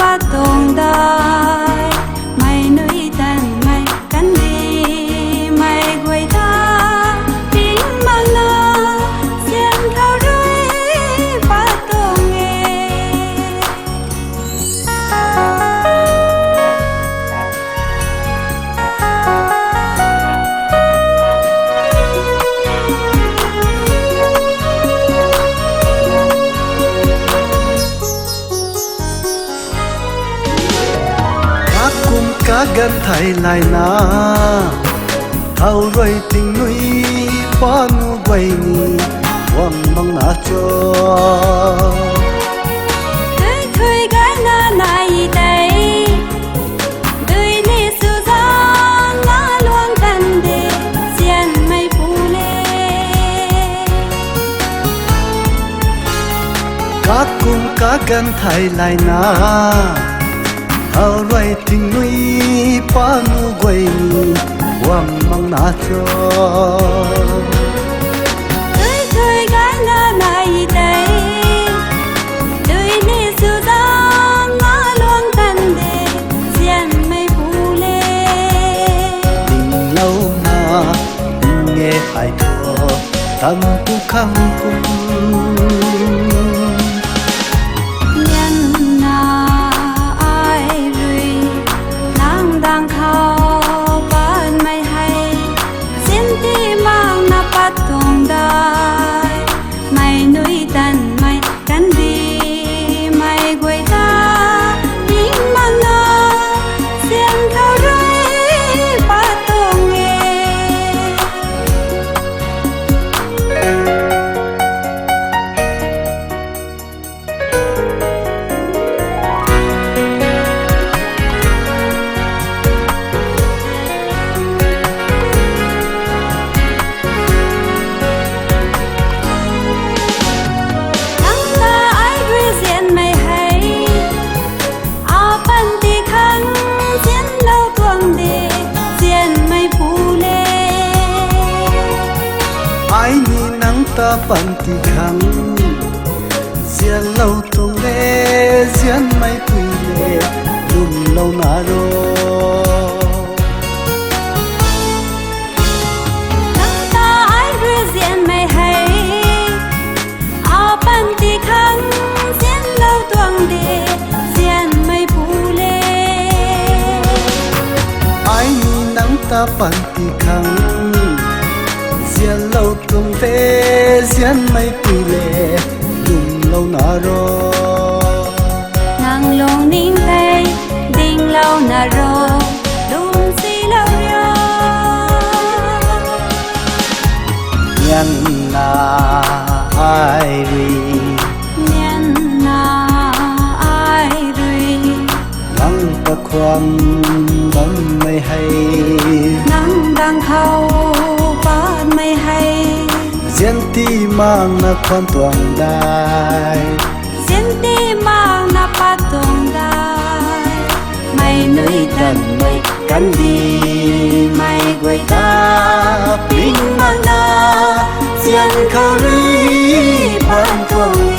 Ba tông đai mày nuôi tàn mày cắn đi mày quay ta tiếng mang na xiên thao rơi ba tông nghe cá gan thay lại na thâu rồi tình nuôi ba nu quay ni quăng mang na cho tươi tươi cái na này đây tươi ni su giang ngã luang tan de xiên mây phù lê cá cùng cá gan thay lại na thâu rồi tình nuôi ba nu quay ni quăng mang na cho tươi tươi cái na này đây tươi ni su giang ngã luang tan de xiên mây phù lê tình lâu na nghe hai thọ tâm tu khăng cùng mày nuôi tàn mày cắn đi mày quay ta tiếng mang na xiên thao rơi ba tông nghe ta bằng ti khăng zian lâu tung lê zian mai tui lê lum lâu na ro nắng ta ai rơi zian mai hay a ban ti khăng zian lâu tuang de zian mai pu lê ai ni nắng ta bằng ti khăng zian lâu tung lê zian mai tui lê lum lâu na ro nang long ning tay ding lâu na ro lum si lâu yo nhan na ai ri nhan na ai ri nắng ta khoan bấm mây hay nắng đang khâu ban mây hay zian ti mang na khoan tuang dai zian ti mang na pa tuang dai mày nuôi tàn mày cắn đi mày quay ta pin mang na zian khâu ri ban tuang